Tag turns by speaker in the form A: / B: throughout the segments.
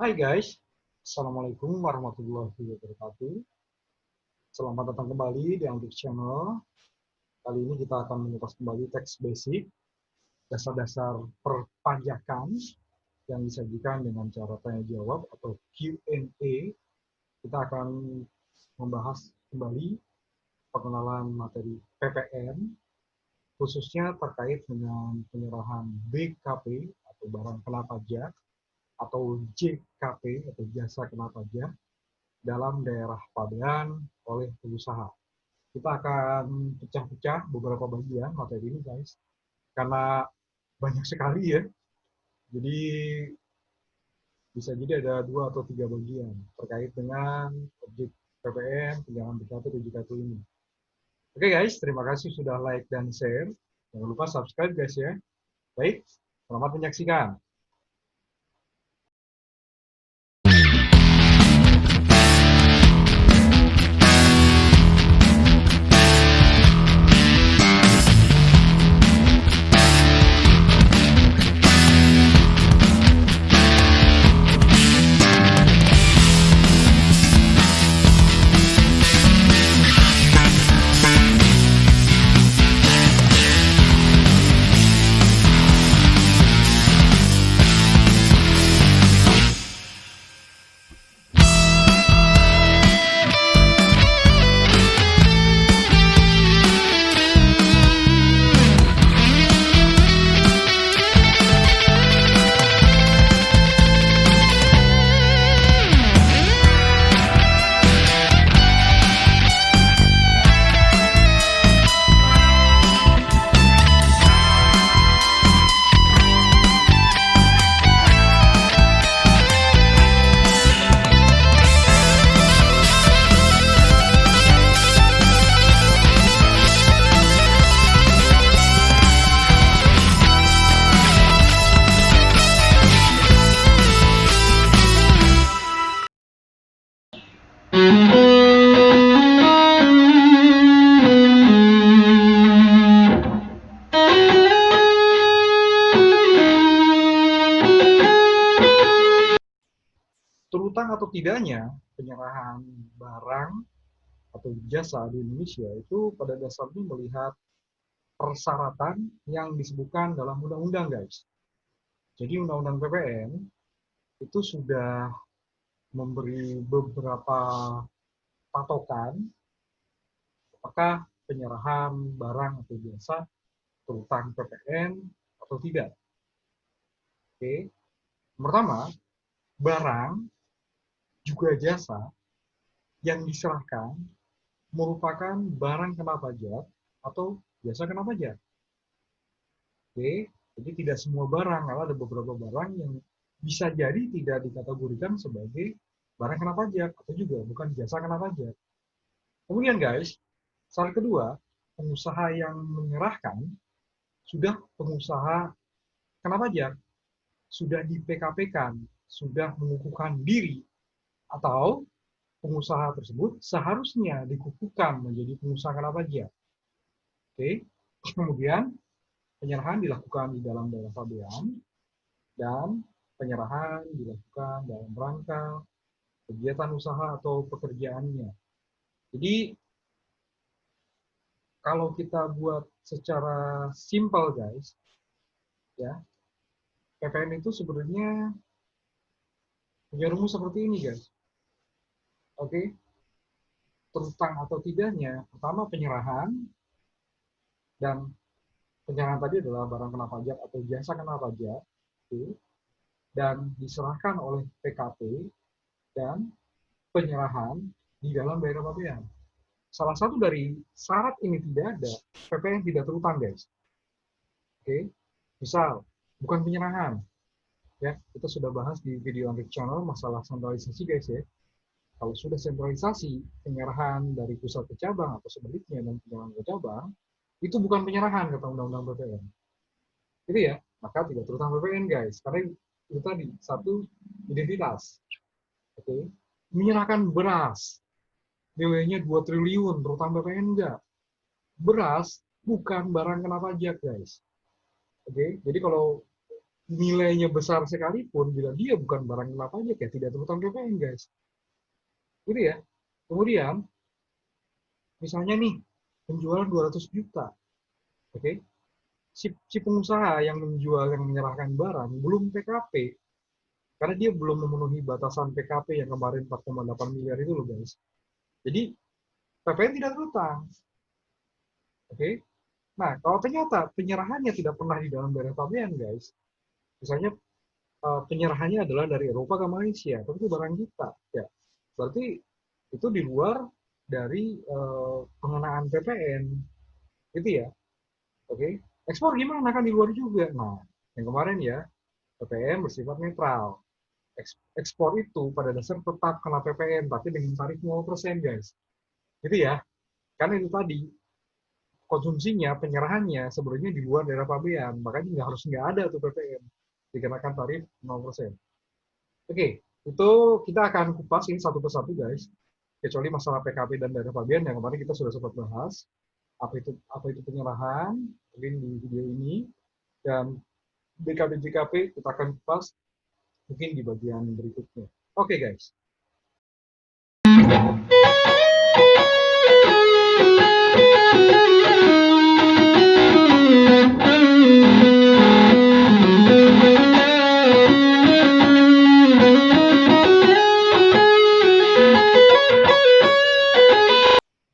A: Hai guys, Assalamualaikum warahmatullahi wabarakatuh. Selamat datang kembali di Antik Channel. Kali ini kita akan mengupas kembali teks basic, dasar-dasar perpajakan yang disajikan dengan cara tanya jawab atau Q&A. Kita akan membahas kembali pengenalan materi PPN, khususnya terkait dengan penyerahan BKP atau barang kena pajak atau JKP atau jasa kena pajak dalam daerah pabean oleh pengusaha. Kita akan pecah-pecah beberapa bagian materi ini guys, karena banyak sekali ya. Jadi bisa jadi ada 2 atau 3 bagian terkait dengan objek PPN, tunjangan BKP dan JKP ini. Oke guys, terima kasih sudah like dan share. Jangan lupa subscribe guys ya. Baik, selamat menyaksikan. Terutang atau tidaknya penyerahan barang atau jasa di Indonesia itu pada dasarnya melihat persyaratan yang disebutkan dalam undang-undang guys. Jadi undang-undang PPN itu sudah memberi beberapa patokan apakah penyerahan barang atau jasa terutang PPN atau tidak. Oke. Pertama, barang juga jasa yang diserahkan merupakan barang kena pajak atau jasa kena pajak. Oke, jadi tidak semua barang, karena ada beberapa barang yang bisa jadi tidak dikategorikan sebagai barang kena pajak atau juga bukan jasa kena pajak. Kemudian guys, syarat kedua, pengusaha yang menyerahkan sudah pengusaha kena pajak, sudah di PKP-kan, sudah mengukuhkan diri, atau pengusaha tersebut seharusnya dikukuhkan menjadi pengusaha kena pajak. Oke, kemudian penyerahan dilakukan di dalam daerah pabean dan penyerahan dilakukan dalam rangka kegiatan usaha atau pekerjaannya. Jadi kalau kita buat secara simpel guys, ya PPN itu sebenarnya punya rumus seperti ini guys. Oke, terutang atau tidaknya, pertama penyerahan, dan penyerahan tadi adalah barang kena pajak atau jasa kena pajak, oke, dan diserahkan oleh PKP dan penyerahan di dalam daerah pabean. Salah satu dari syarat ini tidak ada, PPN tidak terutang guys. Oke, misal bukan penyerahan, ya kita sudah bahas di video Android channel masalah sentralisasi guys ya. Kalau sudah sentralisasi, penyerahan dari pusat ke cabang atau sebaliknya dan penyerahan ke cabang, itu bukan penyerahan kata undang-undang PPN. Jadi ya, maka tidak terutang PPN guys, karena itu tadi satu identitas. Oke, menyerahkan beras nilainya 2 triliun, terutang PPN enggak. Beras bukan barang kena pajak guys. Oke, jadi kalau nilainya besar sekalipun, bila dia bukan barang kena pajak ya tidak terutang PPN, guys. Gitu ya. Kemudian, misalnya nih, penjualan 200 juta, oke? Okay? Si pengusaha yang menjual, yang menyerahkan barang, belum PKP, karena dia belum memenuhi batasan PKP yang kemarin 4,8 miliar itu loh, guys. Jadi, PPN tidak terutang. Oke? Okay? Nah, kalau ternyata penyerahannya tidak pernah di dalam daerah pabean, guys, misalnya penyerahannya adalah dari Eropa ke Malaysia, tapi itu barang kita, ya. Berarti itu di luar dari pengenaan PPN, gitu ya. Oke, ekspor gimana kan di luar juga. Nah, yang kemarin ya PPN bersifat netral. Ekspor itu pada dasar tetap kena PPN, tapi dengan tarif 0%, guys. Gitu ya. Karena itu tadi konsumsinya, penyerahannya sebenarnya di luar daerah pabean, makanya nggak ada tuh PPN, dikenakan tarif 0%. Oke, itu kita akan kupas ini satu persatu, guys. Kecuali masalah PKP dan daerah pabean yang kemarin kita sudah sempat bahas. Apa itu penyerahan, mungkin di video ini. Dan BKP-JKP kita akan kupas mungkin di bagian berikutnya. Oke, guys.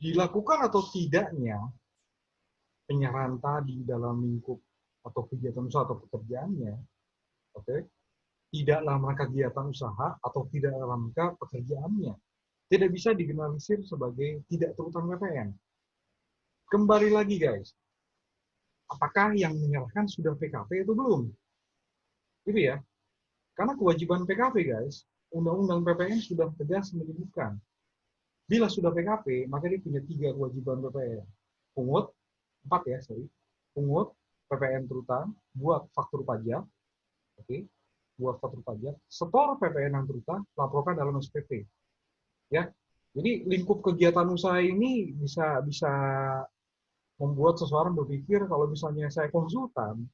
A: Dilakukan atau tidaknya penyerahan tadi dalam lingkup atau kegiatan usaha atau pekerjaannya, oke, tidak dalam rangka kegiatan usaha atau tidak dalam rangka pekerjaannya, tidak bisa digeneralisir sebagai tidak terutang PPN. Kembali lagi, guys, apakah yang menyerahkan sudah PKP atau belum? Itu ya, karena kewajiban PKP, guys, Undang-Undang PPN sudah tegas menyebutkan. Bila sudah PKP, maka dia punya 3 kewajiban PPN. Pungut, 4 ya, sorry. Pungut, PPN terutang, buat faktur pajak, oke, buat faktur pajak, setor PPN yang terutang, laporkan dalam SPT. Ya, jadi lingkup kegiatan usaha ini bisa bisa membuat seseorang berpikir kalau misalnya saya konsultan,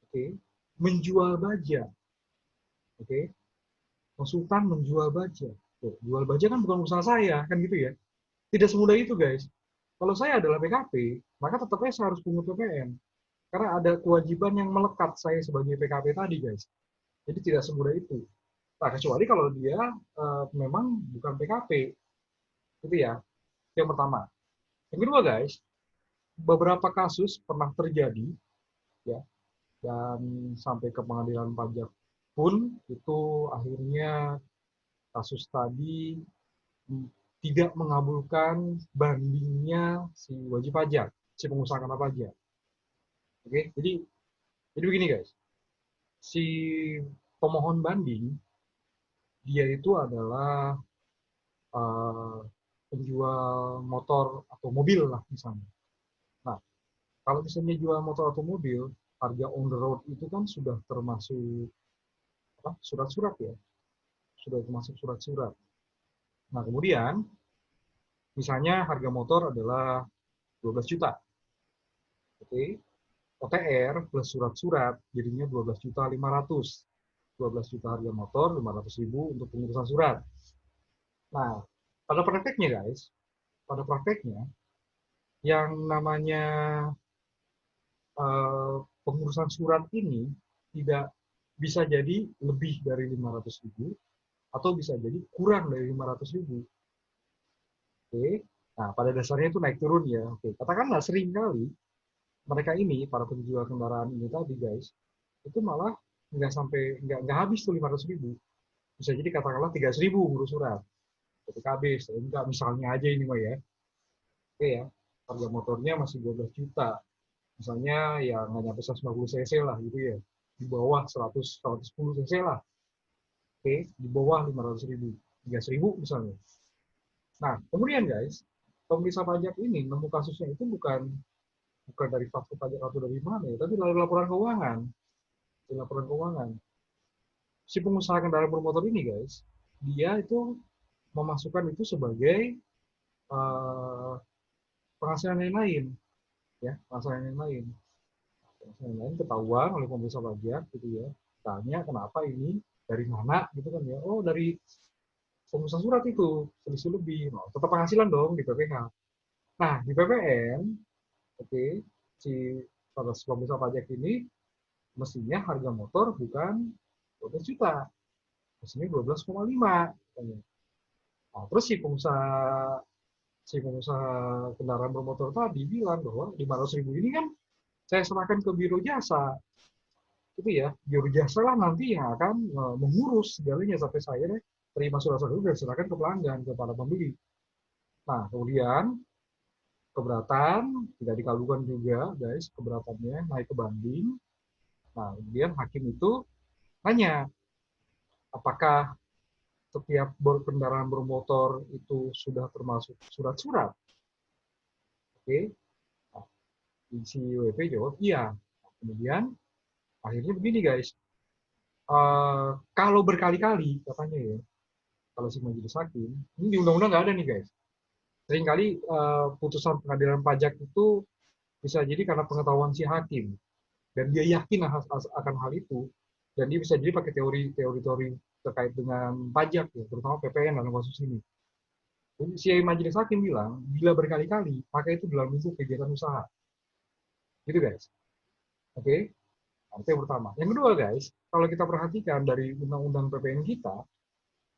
A: oke, menjual baja, oke, konsultan menjual baja. Tuh, jual baja kan bukan usaha saya, kan gitu ya. Tidak semudah itu, guys. Kalau saya adalah PKP, maka tetapnya saya harus pungut PPN. Karena ada kewajiban yang melekat saya sebagai PKP tadi, guys. Jadi tidak semudah itu. Nah, kecuali kalau dia memang bukan PKP. Itu ya, yang pertama. Yang kedua, guys, beberapa kasus pernah terjadi, ya, dan sampai ke pengadilan pajak pun itu akhirnya kasus tadi tidak mengabulkan bandingnya si wajib pajak, si pengusaha kena pajak. Oke, jadi begini, guys, si pemohon banding dia itu adalah uh, penjual motor atau mobil lah misalnya. Nah, kalau misalnya jual motor atau mobil, harga on the road itu kan sudah termasuk surat-surat ya, sudah termasuk surat-surat. Nah, kemudian misalnya harga motor adalah 12 juta. Oke. OTR plus surat-surat jadinya 12 juta 500. 12 juta harga motor, 500 ribu untuk pengurusan surat. Nah, pada prakteknya, guys, pada prakteknya yang namanya pengurusan surat ini tidak bisa jadi lebih dari 500 ribu atau bisa jadi kurang dari 500 ribu. Oke. Nah, pada dasarnya itu naik turun ya. Oke. Katakanlah sering kali mereka ini, para penjual kendaraan ini tadi, guys, itu malah nggak habis tuh 500 ribu. Bisa jadi katakanlah 300 ribu ngurus surat. PKB, enggak misalnya aja ini mah ya. Oke ya, harga motornya masih 12 juta. Misalnya ya nggak nyampe 150 cc lah gitu ya. Di bawah 100, 110 cc lah. Oke, di bawah 500 ribu. 300 ribu misalnya. Nah, kemudian, guys, pemeriksa pajak ini nemu kasusnya itu bukan bukan dari faktur pajak atau dari mana ya, tapi dari laporan keuangan. Dari laporan keuangan. Si pengusaha kendaraan bermotor ini, guys, dia itu memasukkan itu sebagai uh, penghasilan yang lain, ya, penghasilan yang lain. Penghasilan yang lain ketahuan oleh pemeriksa pajak, gitu ya. tanya kenapa ini, dari mana gitu kan ya. Oh, dari pengusaha surat itu selisih lebih. Nah, tetap penghasilan dong di PPh. Nah, di PPN, oke, si pengusaha pajak ini mestinya harga motor bukan 12 juta, mestinya 12,5. Nah, terus si pengusaha kendaraan bermotor tadi bilang bahwa 500.000 ini kan saya serahkan ke biro jasa, itu ya, biro jasa lah nanti yang akan mengurus segalanya sampai saya deh terima surat-surat itu dan serahkan ke pelanggan, ke para pembeli. Nah, kemudian keberatan, tidak dikabulkan juga, guys, keberatannya naik ke banding. Nah, kemudian hakim itu tanya, apakah setiap kendaraan bermotor itu sudah termasuk surat-surat? Oke, nah, si WP jawab iya. Nah, kemudian akhirnya begini, guys, kalau berkali-kali katanya ya, kalau si majelis hakim, ini di undang-undang nggak ada nih, guys. Seringkali putusan pengadilan pajak itu bisa jadi karena pengetahuan si hakim dan dia yakin akan hal itu, dan dia bisa jadi pakai teori-teori terkait dengan pajak ya, terutama PPN dalam kasus ini. Jadi, si majelis hakim bilang bila berkali-kali maka itu dalam bentuk kegiatan usaha, gitu guys. Oke, okay? Itu yang pertama. Yang kedua guys, kalau kita perhatikan dari undang-undang PPN kita,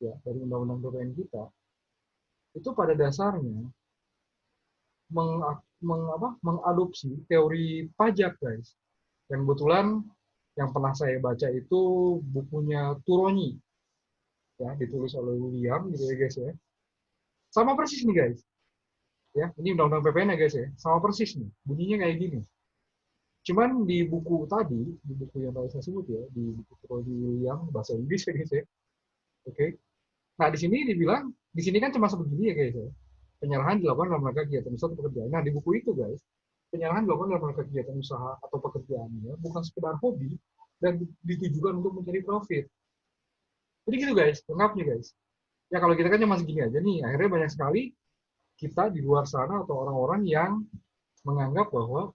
A: ya dari undang-undang PPN kita, itu pada dasarnya mengadopsi teori pajak guys. Yang kebetulan yang pernah saya baca itu bukunya Turoni, ya ditulis oleh William gitu ya guys ya. Sama persis nih guys, ya ini undang-undang PPN ya guys ya, sama persis nih, bunyinya kayak gini. Cuman di buku tadi, di buku yang tadi saya sebut ya, di buku Turoni William bahasa Inggris ya guys ya, oke. Nah di sini dibilang, di sini kan cuma sebegini ya guys ya. Penyerahan dilakukan dalam rangka kegiatan usaha atau pekerjaan. Nah di buku itu guys, penyerahan dilakukan dalam rangka kegiatan usaha atau pekerjaannya bukan sekedar hobi dan ditujukan untuk mencari profit. Jadi gitu guys, lengkapnya guys. Ya kalau kita kan cuma segini aja nih, akhirnya banyak sekali kita di luar sana atau orang-orang yang menganggap bahwa,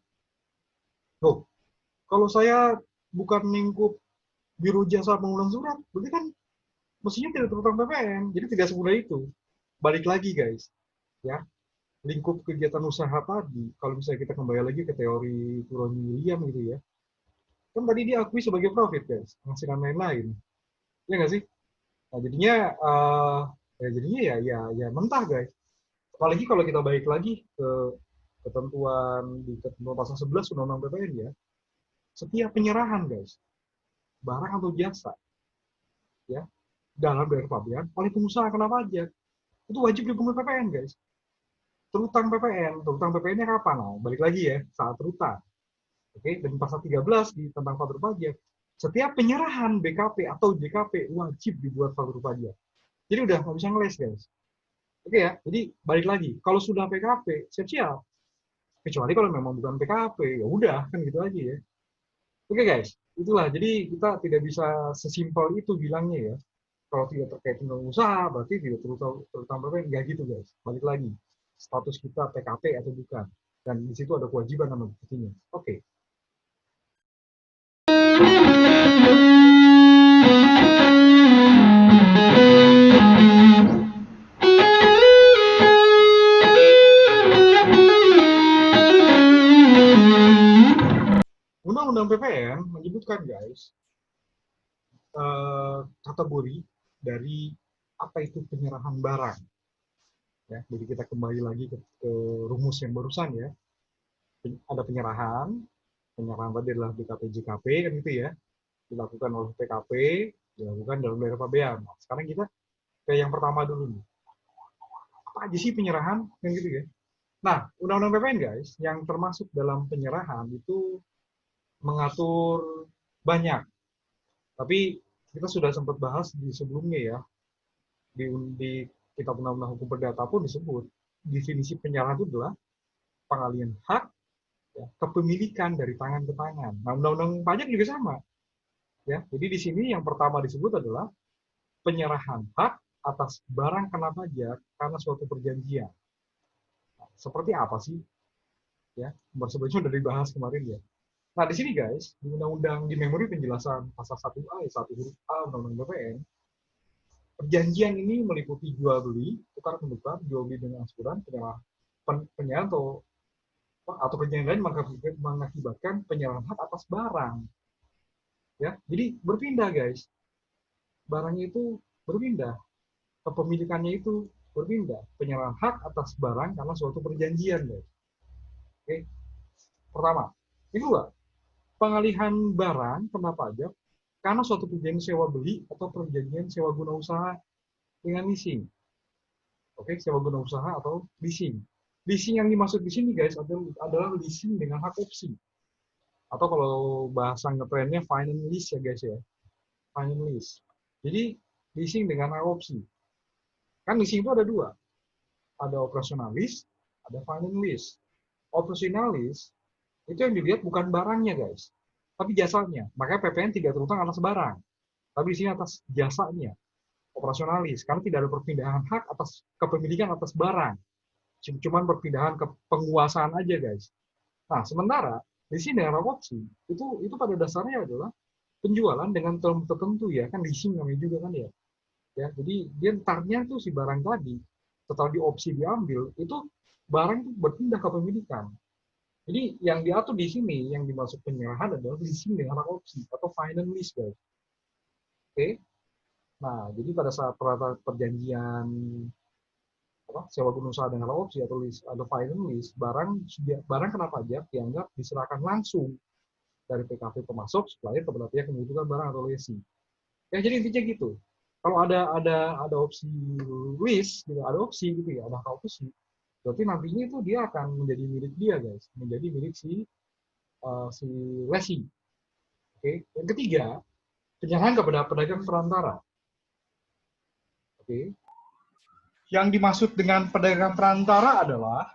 A: loh, kalau saya bukan lingkup biro jasa pengulang surat, berarti kan mestinya tidak terutang PPN. Jadi tidak semudah itu. Balik lagi guys, ya lingkup kegiatan usaha tadi, kalau misalnya kita kembali lagi ke teori Turun William gitu ya, kan tadi dia akui sebagai profit guys, penghasilan lain-lain, ya nggak sih? Nah jadinya, ya mentah guys. Apalagi kalau kita balik lagi ke ketentuan pasal 11 Undang-Undang PPN ya, setiap penyerahan guys, barang atau jasa, ya dalam daerah pabean oleh pengusaha kena pajak, itu wajib dipungut PPN guys. Terutang PPN-nya kapan? Nah, balik lagi ya, saat terutang. Oke, dan pasal 13 di tentang faktur pajak, setiap penyerahan BKP atau JKP wajib dibuat faktur pajak. Jadi udah nggak bisa ngeles guys. Oke ya, jadi balik lagi, kalau sudah PKP siap-siap. Kecuali kalau memang bukan PKP, ya udah kan gitu aja ya. Oke guys, itulah. Jadi kita tidak bisa sesimpel itu bilangnya ya. Kalau tidak terkait dengan usaha, berarti tidak terutama PPN, nggak gitu guys. Balik lagi, status kita PKP atau bukan. Dan di situ ada kewajiban sama buktinya. Oke. Undang-undang PPN menyebutkan guys, kategori dari apa itu penyerahan barang. Ya, jadi kita kembali lagi ke rumus yang barusan ya. Ada penyerahan tadi adalah BKP JKP kan gitu ya, dilakukan oleh PKP, dilakukan dalam daerah pabean. Nah, sekarang kita ke yang pertama dulu nih. Apa aja sih penyerahan yang gitu ya? Nah, Undang-Undang PPN guys, yang termasuk dalam penyerahan itu mengatur banyak. Tapi kita sudah sempat bahas di sebelumnya ya, di Kitab Undang-Undang Hukum Perdata pun disebut definisi penyerahan itu adalah pengalihan hak, ya, kepemilikan dari tangan ke tangan. Nah, Undang-Undang Pajak juga sama. Ya, jadi di sini yang pertama disebut adalah penyerahan hak atas barang kena pajak karena suatu perjanjian. Nah, seperti apa sih? Ya, sebelumnya sudah dibahas kemarin ya. Nah, di sini guys, di undang-undang di memori penjelasan pasal 1A ayat 1 huruf A Undang-Undang BPN, perjanjian ini meliputi jual beli, tukar menukar, jual beli dengan angsuran, penyerahan atau perjanjian lain mengakibatkan penyerahan hak atas barang. Ya, jadi berpindah guys, barangnya itu berpindah, kepemilikannya itu berpindah, penyerahan hak atas barang karena suatu perjanjian guys. Oke, pertama. Yang kedua, pengalihan barang kena pajak karena suatu perjanjian sewa beli atau perjanjian sewa guna usaha dengan leasing. Oke, sewa guna usaha atau leasing. Leasing yang dimaksud di sini guys adalah leasing dengan hak opsi. Atau kalau bahasa ngetrennya finance lease ya guys ya. Finance lease. Jadi leasing dengan hak opsi. Kan leasing itu ada dua. Ada operational lease, ada finance lease. Operational lease itu yang dilihat bukan barangnya guys, tapi jasanya. Makanya PPN tidak terutang atas barang, tapi di sini atas jasanya, operasionalis. Karena tidak ada perpindahan hak atas kepemilikan atas barang, cuman perpindahan ke penguasaan aja guys. Nah, sementara di sini dengan opsi itu pada dasarnya adalah penjualan dengan term tertentu ya, kan leasing namanya juga kan ya. Ya, jadi dia entarnya tuh si barang tadi setelah di opsi diambil itu barang itu berpindah ke pemilikan. Jadi yang diatur di sini yang dimaksud penyerahan adalah leasing dengan hak opsi atau finance lease guys. Oke. Nah, jadi pada saat perjanjian sewa guna usaha dengan hak opsi atau lease atau finance lease, barang kena pajak dianggap diserahkan langsung dari PKP pemasok supaya kepada pihak yang membutuhkan barang atau lesi. Ya jadi intinya gitu. Kalau ada opsi lease, gitu, ada opsi gitu ya, ada hak opsi. Berarti nantinya itu dia akan menjadi milik dia guys, menjadi milik si lesi. Oke. Yang ketiga, penyerahan kepada pedagang perantara. Oke. Yang dimaksud dengan pedagang perantara adalah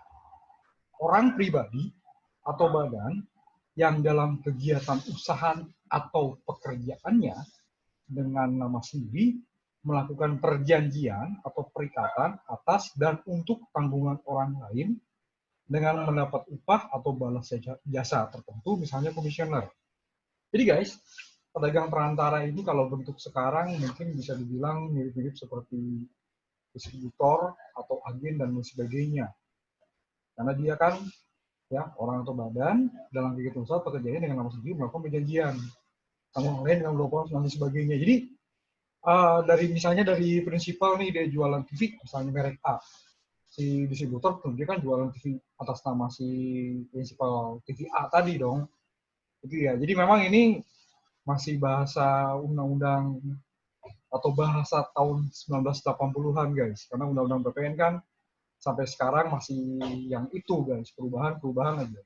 A: orang pribadi atau badan yang dalam kegiatan usaha atau pekerjaannya dengan nama sendiri melakukan perjanjian atau perikatan atas dan untuk tanggungan orang lain dengan mendapat upah atau balas jasa tertentu, misalnya komisioner. Jadi guys, pedagang perantara ini kalau bentuk sekarang mungkin bisa dibilang mirip-mirip seperti distributor atau agen dan sebagainya. Karena dia kan ya orang atau badan dalam kegiatan usaha pekerjaannya dengan nama sendiri melakukan perjanjian sama orang lain dengan melakukan dan sebagainya. Jadi dari misalnya dari prinsipal nih dia jualan TV misalnya merek A, si distributor dia kan jualan TV atas nama si prinsipal TV A tadi dong. Gitu ya. Jadi memang ini masih bahasa undang-undang atau bahasa tahun 1980-an guys. Karena undang-undang BPN kan sampai sekarang masih yang itu guys, perubahan-perubahan aja.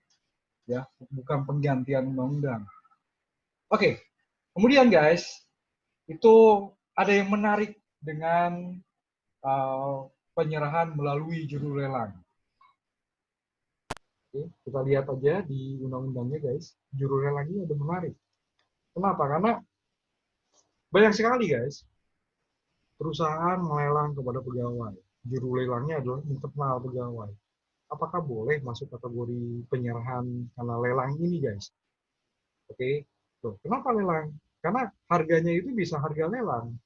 A: Ya, bukan penggantian undang-undang. Oke. Kemudian guys, itu ada yang menarik dengan penyerahan melalui juru lelang. Oke, kita lihat aja di undang-undangnya guys, juru lelang ini ada menarik. Kenapa? Karena banyak sekali guys perusahaan melelang kepada pegawai. Juru lelangnya adalah internal pegawai. Apakah boleh masuk kategori penyerahan karena lelang ini guys? Oke, tuh kenapa lelang? Karena harganya itu bisa harga lelang,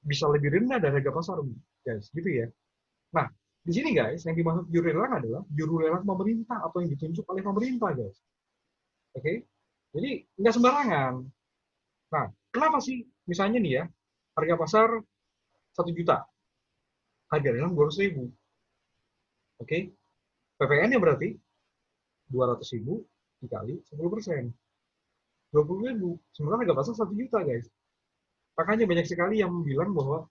A: bisa lebih rendah dari harga pasar guys, gitu ya. Nah, di sini guys, yang dimaksud juru lelang adalah juru lelang pemerintah atau yang ditunjuk oleh pemerintah guys. Oke, jadi nggak sembarangan. Nah, kenapa sih? Misalnya nih ya, harga pasar 1 juta, harga lelang 200.000. Oke, PPN-nya berarti 200.000 dikali 10%. 20.000. Sementara harga pasar 1 juta guys. Makanya banyak sekali yang bilang bahwa,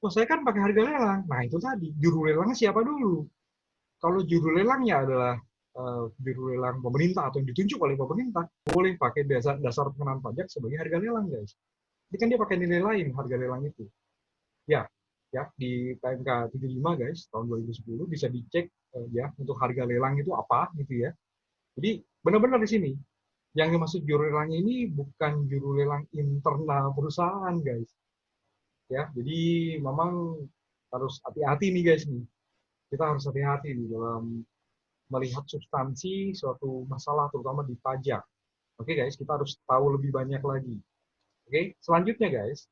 A: oh saya kan pakai harga lelang. Nah itu tadi, juru lelangnya siapa dulu? Kalau juru lelangnya adalah juru lelang pemerintah atau yang ditunjuk oleh pemerintah, boleh pakai dasar pengenaan pajak sebagai harga lelang guys. Jadi kan dia pakai nilai lain harga lelang itu. Ya, ya di PMK 75 guys tahun 2010 bisa dicek ya untuk harga lelang itu apa gitu ya. Jadi benar-benar di sini yang dimaksud juru lelang ini bukan juru lelang internal perusahaan guys. Ya, jadi memang harus hati-hati nih guys nih. Kita harus hati-hati di dalam melihat substansi suatu masalah terutama di pajak. Oke guys, kita harus tahu lebih banyak lagi. Oke, selanjutnya guys,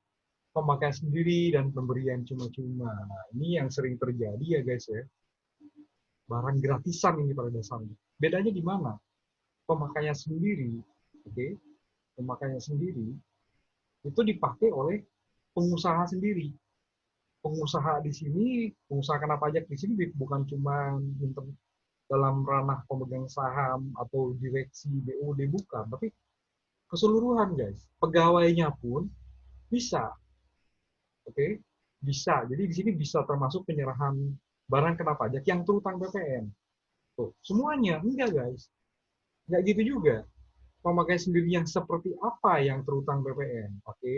A: pemakaian sendiri dan pemberian cuma-cuma. Nah, ini yang sering terjadi ya guys ya. Barang gratisan ini pada dasarnya. Bedanya di mana? Pemakaian sendiri, oke, pemakaian sendiri itu dipakai oleh pengusaha sendiri. Pengusaha di sini, pengusaha kena pajak di sini bukan cuma dalam ranah pemegang saham atau direksi BUD, bukan, tapi keseluruhan guys. Pegawainya pun bisa, oke, bisa. Jadi di sini bisa termasuk penyerahan barang kena pajak yang terutang PPN. Tuh, semuanya enggak guys, enggak gitu juga. Pemakaian sendiri yang seperti apa yang terutang PPN, oke?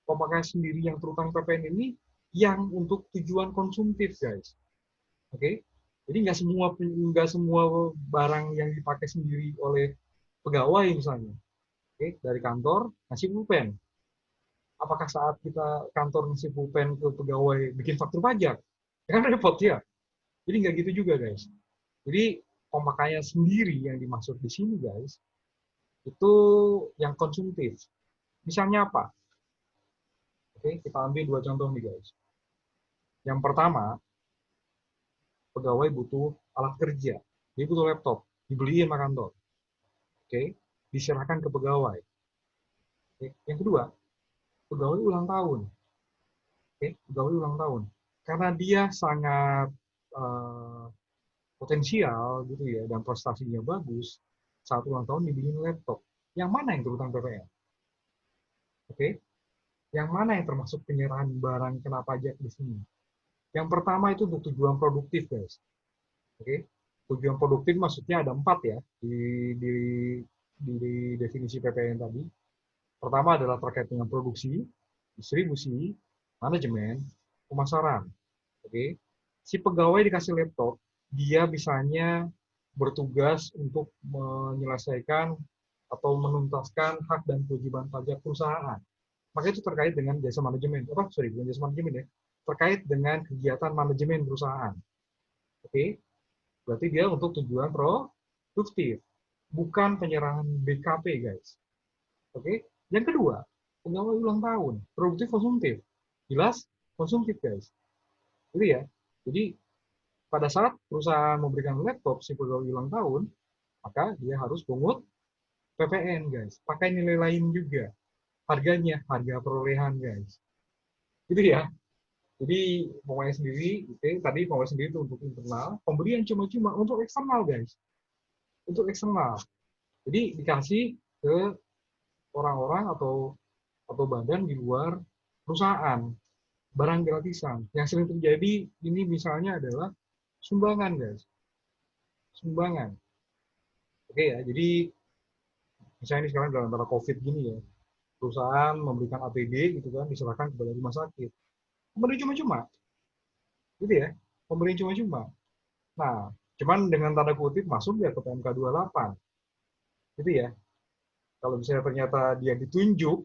A: Pemakaian sendiri yang terutang PPN ini yang untuk tujuan konsumtif guys, oke? Jadi nggak semua barang yang dipakai sendiri oleh pegawai misalnya, oke, dari kantor ngasih pulpen. Apakah saat kita kantor ngasih pulpen ke pegawai bikin faktur pajak? Ya kan repot ya. Jadi nggak gitu juga guys. Jadi pemakaian sendiri yang dimaksud di sini guys, itu yang konsumtif. Misalnya apa? Oke, kita ambil dua contoh nih guys. Yang pertama, pegawai butuh alat kerja. Dia butuh laptop, dibeliin sama kantor. Oke, diserahkan ke pegawai. Oke. Yang kedua, pegawai ulang tahun. Oke, pegawai ulang tahun. Karena dia sangat uh, potensial gitu ya dan prestasinya bagus, saat ulang tahun dibeliin laptop. Yang mana yang terutang PPN? Oke, yang mana yang termasuk penyerahan barang kena pajak di sini? Yang pertama itu untuk tujuan produktif, guys. Oke, tujuan produktif maksudnya ada 4 ya di, di definisi PPN tadi. Pertama adalah terkait dengan produksi, distribusi, manajemen, pemasaran. Oke, si pegawai dikasih laptop, dia misalnya bertugas untuk menyelesaikan atau menuntaskan hak dan kewajiban pajak perusahaan. Maka itu terkait dengan jasa manajemen. Bukan jasa manajemen ya. Terkait dengan kegiatan manajemen perusahaan. Oke, berarti dia untuk tujuan produktif, bukan penyerahan BKP, guys. Oke, yang kedua, pegawai ulang tahun, produktif konsumtif. Jelas konsumtif, guys. Jadi ya, jadi pada saat perusahaan memberikan laptop si pegawai ulang tahun, maka dia harus pungut PPN, guys. Pakai nilai lain juga. Harganya, harga perolehan, guys. Gitu ya. Jadi pemain sendiri, tadi pemain sendiri itu untuk internal, pemberian cuma-cuma untuk eksternal guys, untuk eksternal. Jadi dikasih ke orang-orang atau badan di luar perusahaan, barang gratisan. Yang sering terjadi ini misalnya adalah sumbangan guys, sumbangan. Oke ya, jadi misalnya ini sekarang dalam antara COVID gini ya, perusahaan memberikan APD gitu kan, diserahkan kepada rumah sakit. Pemberian cuma-cuma, gitu ya, pemberian cuma-cuma. Nah, cuman dengan tanda kutip masuk ya ke PMK 28. Gitu ya. Kalau misalnya ternyata dia ditunjuk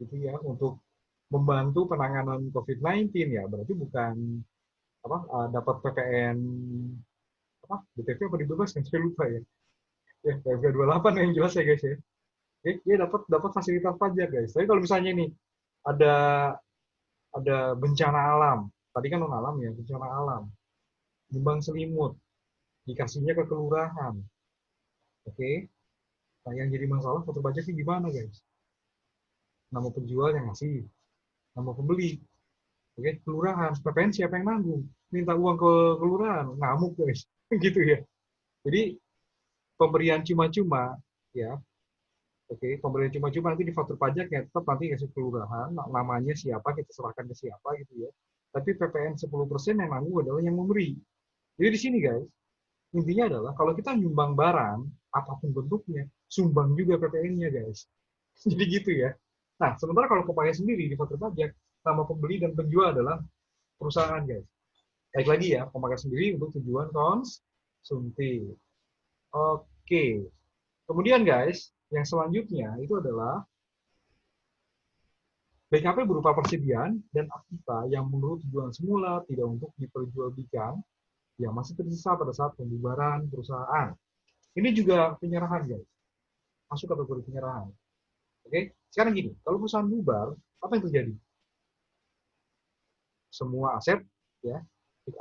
A: gitu ya untuk membantu penanganan COVID-19 ya berarti bukan apa dapat PPN apa BTP apa dibebaskan saya lupa ya. Ya PMK 28 yang jelas ya guys ya. Dia dapat dapat fasilitas pajak guys. Tapi kalau misalnya nih ada ada bencana alam, tadi kan non alam ya, bencana alam, nyumbang selimut, dikasihnya ke kelurahan. Oke, nah yang jadi masalah foto pajaknya gimana guys? Nama penjual yang ngasih, nama pembeli, oke, kelurahan, PPN siapa yang nanggung? Minta uang ke kelurahan, ngamuk guys, gitu ya. Jadi pemberian cuma-cuma, ya, oke, pemberian cuma-cuma nanti di faktur pajak ya tetap nanti kasih kelurahan, namanya siapa kita serahkan ke siapa gitu ya. Tapi PPN 10% yang nanggung adalah yang memberi. Jadi di sini guys, intinya adalah kalau kita nyumbang barang apapun bentuknya, sumbang juga PPN-nya guys. Jadi gitu ya. Nah, sementara kalau pemakai sendiri di faktur pajak, nama pembeli dan penjual adalah perusahaan, guys. Baik lagi ya, pemakai sendiri untuk tujuan konsumtif. Oke. Kemudian, guys, yang selanjutnya itu adalah BKP berupa persediaan dan aktiva yang menurut tujuan semula tidak untuk diperjualbelikan yang masih tersisa pada saat pembubaran perusahaan. Ini juga penyerahan, guys. masuk kategori penyerahan. Oke, sekarang gini, kalau perusahaan bubar, apa yang terjadi? Semua aset, ya,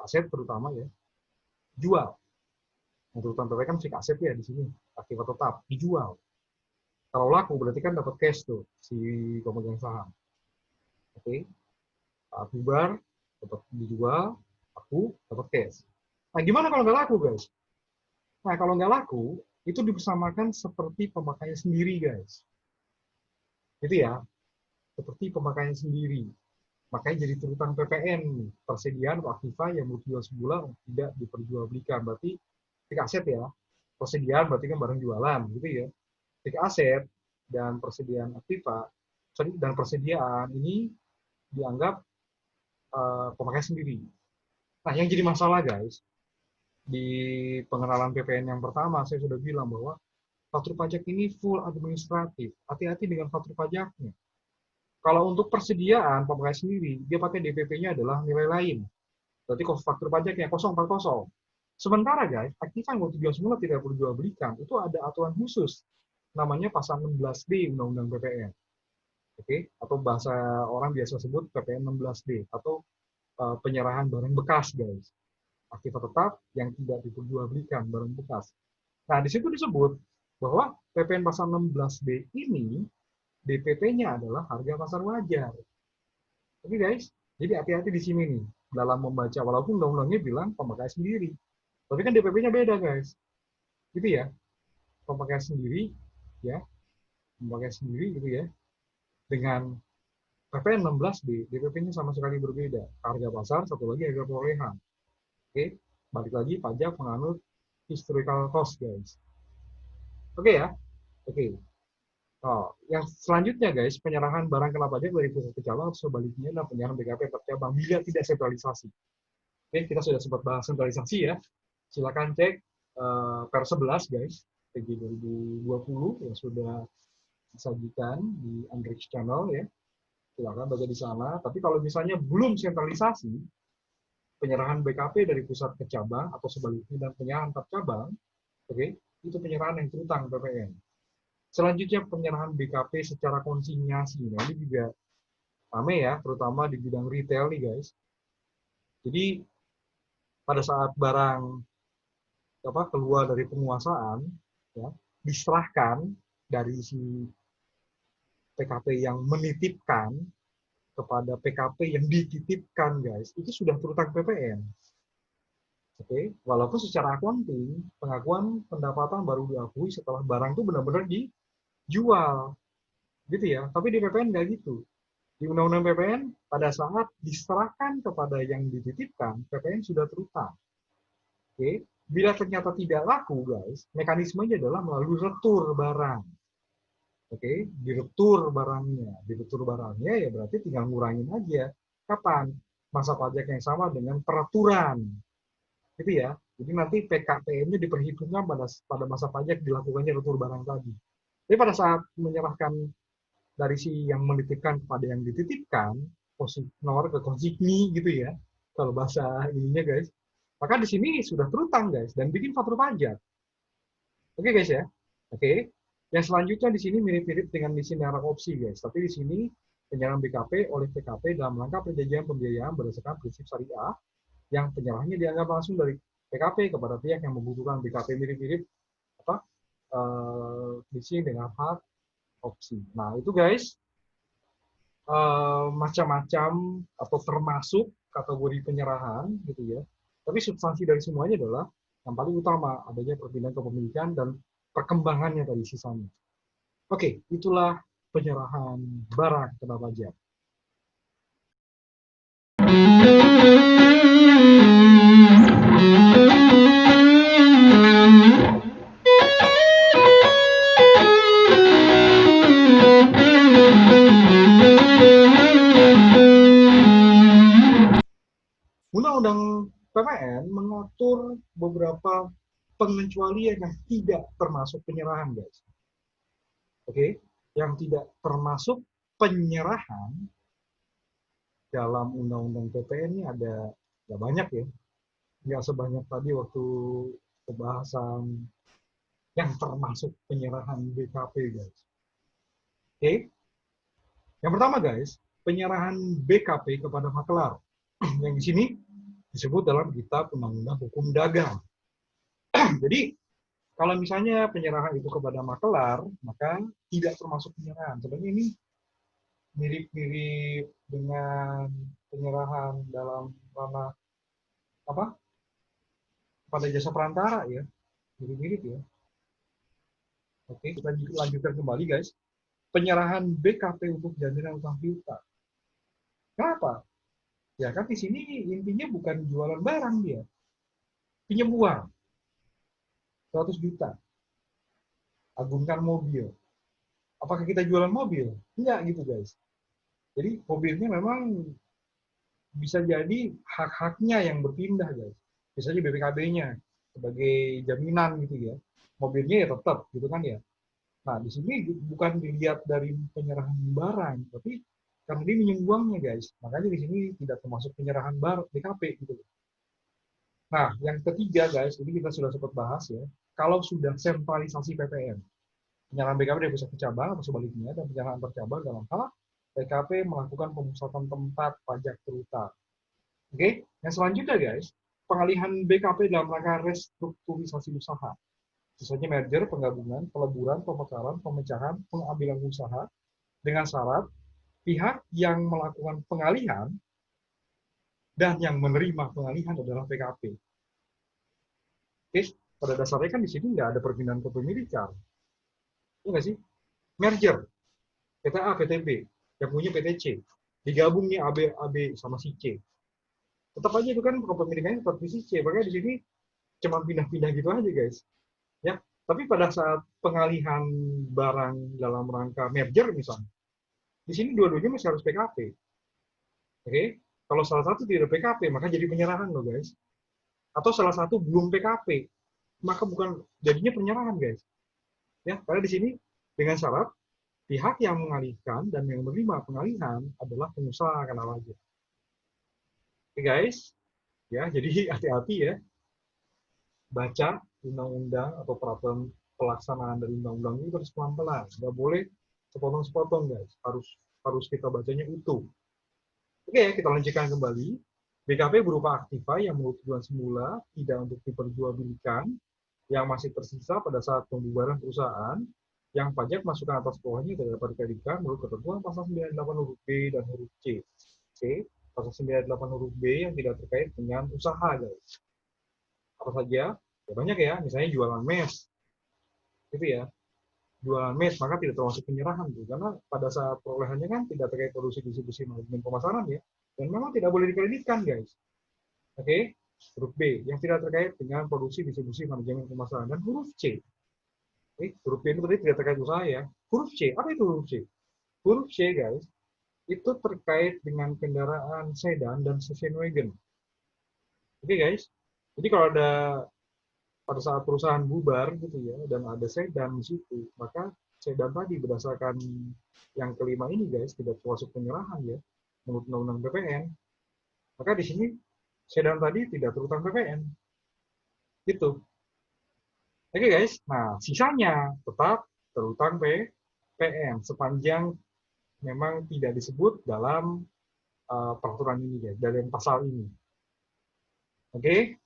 A: aset terutama ya, jual. Nah, terutama PPN kan fixed aset ya di sini, aktif atau tetap, dijual. Kalau laku berarti kan dapat cash tuh si pemegang saham. Oke, saat bubar dapat dijual, laku dapat cash. Nah, gimana kalau nggak laku, guys? Nah, kalau nggak laku, itu dipersamakan seperti pemakaian sendiri, guys. Itu ya, seperti pemakaian sendiri. Makanya jadi terutang PPN, persediaan atau aktiva yang dijual sebulan tidak diperjualbelikan. Berarti fixed aset ya, persediaan berarti kan barang jualan, gitu ya. Fixed aset dan persediaan aktiva dan persediaan ini dianggap pemakaian sendiri. Nah, yang jadi masalah, guys, di pengenalan PPN yang pertama saya sudah bilang bahwa faktur pajak ini full administratif. Hati-hati dengan faktur pajaknya. Kalau untuk persediaan pemakaian sendiri, dia pakai DPP-nya adalah nilai lain. Berarti faktur pajaknya 040. Sementara, guys, aktif yang tujuan semula tidak perlu jual belikan, itu ada aturan khusus. Namanya pasal 16D Undang-Undang PPN. Oke, atau bahasa orang biasa sebut PPN 16D, atau penyerahan barang bekas, guys. Aktiva tetap yang tidak diperjualbelikan, barang bekas. Nah, di situ disebut bahwa PPN pasal 16D ini DPP-nya adalah harga pasar wajar. Oke, guys, jadi hati-hati di sini nih dalam membaca, walaupun undang-undangnya bilang pemakaian sendiri, tapi kan DPP-nya beda, guys. Gitu ya, pemakaian sendiri, ya, pemakaian sendiri gitu ya, dengan PPN 16D, DPP-nya sama sekali berbeda. Harga pasar, satu lagi harga perolehan. Oke, balik lagi pajak menganut historical cost, guys. Oke ya, oke. Oh, yang selanjutnya, guys, penyerahan barang kena pajak dari pusat ke cabang atau sebaliknya adalah penyerahan BKP per cabang bila tidak sentralisasi. Oke, kita sudah sempat bahas sentralisasi ya. Silakan cek per 11, guys, PG 2020 yang sudah disajikan di Andrix Channel ya. Silakan baca di sana. Tapi kalau misalnya belum sentralisasi, penyerahan BKP dari pusat ke cabang atau sebaliknya dan penyerahan antar cabang, oke, itu penyerahan yang terutang PPN. Selanjutnya penyerahan BKP secara konsinyasi. Nah, ini juga rame ya, terutama di bidang retail nih, guys. Jadi pada saat barang keluar dari penguasaan, ya, diserahkan dari si PKP yang menitipkan kepada PKP yang dititipkan, guys, itu sudah terutang PPN. Oke, walaupun secara accounting pengakuan pendapatan baru diakui setelah barang itu benar-benar dijual, gitu ya. Tapi di PPN nggak gitu. Di Undang-Undang PPN pada saat diserahkan kepada yang dititipkan, PPN sudah terutang. Oke, bila ternyata tidak laku, guys, mekanismenya adalah melalui retur barang. Oke, diretur barangnya ya berarti tinggal ngurangin aja. Kapan? Masa pajak yang sama dengan peraturan, gitu ya. Jadi nanti PKPM-nya diperhitungkan pada masa pajak dilakukannya retur barang tadi. Jadi pada saat menyerahkan dari si yang menitipkan kepada yang dititipkan, nomor ke konsigni gitu ya, kalau bahasa ininya, guys, maka di sini sudah terutang, guys, dan bikin faktur pajak. Oke, guys ya. Oke. Yang selanjutnya di sini mirip-mirip dengan misi narang opsi, guys. Tapi di sini penyerahan BKP oleh PKP dalam rangka perjanjian pembiayaan berdasarkan prinsip syariah yang penyerahannya dianggap langsung dari PKP kepada pihak yang membutuhkan. BKP mirip-mirip apa misi dengan hak opsi. Nah, itu, guys, macam-macam atau termasuk kategori penyerahan gitu ya. Tapi substansi dari semuanya adalah yang paling utama adanya perpindahan kepemilikan dan perkembangannya tadi sisanya. Oke, itulah penyerahan barang kena pajak. Undang-undang PPN mengatur beberapa pengecualian yang tidak termasuk penyerahan, guys. Oke, yang tidak termasuk penyerahan dalam undang-undang PPN ini ada banyak ya, nggak sebanyak tadi waktu pembahasan yang termasuk penyerahan BKP, guys. Oke, yang pertama, guys, penyerahan BKP kepada makelar. Yang di sini disebut dalam Kitab Undang-Undang Hukum Dagang. Jadi, kalau misalnya penyerahan itu kepada makelar, maka tidak termasuk penyerahan. Sebenarnya ini mirip-mirip dengan penyerahan dalam ranah apa? Pada jasa perantara ya. Mirip-mirip ya. Oke, kita lanjutkan kembali, guys. Penyerahan BKP untuk jaminan utang piutang. Kenapa? Ya kan di sini intinya bukan jualan barang dia. Pinjam uang 100 juta. Agunkan mobil. Apakah kita jualan mobil? Enggak gitu, guys. Jadi mobilnya memang bisa jadi hak-haknya yang berpindah, guys. Misalnya BPKB-nya sebagai jaminan gitu ya. Mobilnya ya tetap gitu kan ya. Nah, di sini bukan dilihat dari penyerahan barang, tapi karena dia minjem uangnya, guys. Makanya di sini tidak termasuk penyerahan BKP gitu. Nah, yang ketiga, guys, ini kita sudah sempat bahas ya. Kalau sudah sentralisasi PPN, penyerahan BKP dari pusat ke cabang atau sebaliknya, dan penyerahan tercabang dalam hal PKP melakukan pemusatan tempat pajak terutama. Oke, yang selanjutnya, guys, pengalihan BKP dalam rangka restrukturisasi usaha. Misalnya merger, penggabungan, peleburan, pemekaran, pemecahan, pengambilan usaha dengan syarat pihak yang melakukan pengalihan dan yang menerima pengalihan adalah PKP. Oke, pada dasarnya kan di sini nggak ada perpindahan kepemilikan. Iya nggak sih? Merger, PT A, PT B, yang punya PT C. Digabung nih AB sama si C. Tetap aja itu kan kepemilikannya tetap di si C. Makanya di sini cuma pindah-pindah gitu aja, guys. Ya, tapi pada saat pengalihan barang dalam rangka merger misalnya, di sini dua-duanya masih harus PKP. Oke, kalau salah satu tidak PKP, maka jadi penyerahan loh, guys. Atau salah satu belum PKP, maka bukan jadinya penyerahan, guys. Ya, karena di sini dengan syarat pihak yang mengalihkan dan yang menerima pengalihan adalah pengusaha karena wajib. Oke, guys, ya jadi hati-hati ya, baca undang-undang atau peraturan pelaksanaan dari undang-undang itu harus pelan-pelan, nggak boleh sepotong-sepotong, guys. Harus kita bacanya utuh. Oke, kita lanjutkan kembali. BKP berupa aktiva yang menurut tujuan semula tidak untuk diperjualbelikan, yang masih tersisa pada saat pembubaran perusahaan, yang pajak masukan atas bawahnya tidak dapat dikreditkan menurut ketentuan pasal 98 huruf B dan huruf C. Oke, pasal 98 huruf B yang tidak terkait dengan usaha, guys. Apa saja? Ya banyak ya, misalnya jualan mes, gitu ya. Jualan mes, maka tidak termasuk penyerahan tuh, karena pada saat perolehannya kan tidak terkait produksi, distribusi, manajemen, pemasaran ya, dan memang tidak boleh dikreditkan, guys. Oke, huruf B yang tidak terkait dengan produksi, distribusi, manajemen, pemasaran, dan huruf C. Oke, huruf B itu tadi tidak terkait usaha ya. Huruf C, apa itu huruf C? Huruf C, guys, itu terkait dengan kendaraan sedan dan station wagon. Oke, guys, jadi kalau ada pada saat perusahaan bubar gitu ya, dan ada sedan di situ, maka sedan tadi berdasarkan yang kelima ini, guys, tidak termasuk penyerahan ya, menurut undang-undang PPN. Maka di sini sedan tadi tidak terutang PPN. Gitu. Oke, guys, nah sisanya tetap terutang PPN sepanjang memang tidak disebut dalam peraturan ini, guys, dalam pasal ini. Oke,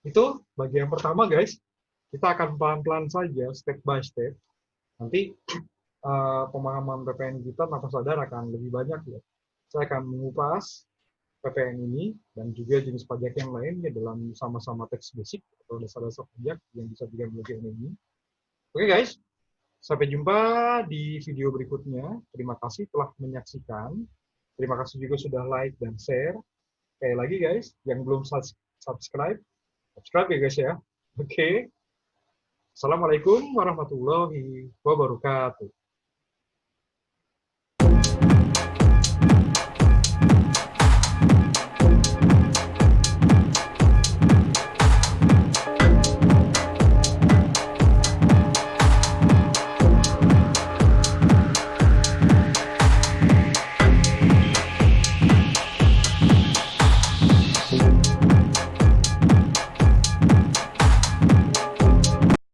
A: itu bagian pertama, guys. Kita akan pelan-pelan saja, step by step. Nanti pemahaman PPN kita tanpa sadar akan lebih banyak ya. Saya akan mengupas PPN ini dan juga jenis pajak yang lainnya dalam sama-sama teks basic atau dasar-dasar pajak yang bisa digambarkan ini. Oke, guys, sampai jumpa di video berikutnya. Terima kasih telah menyaksikan. Terima kasih juga sudah like dan share. Sekali lagi, guys, yang belum subscribe ya, guys ya. Oke. Assalamualaikum warahmatullahi wabarakatuh.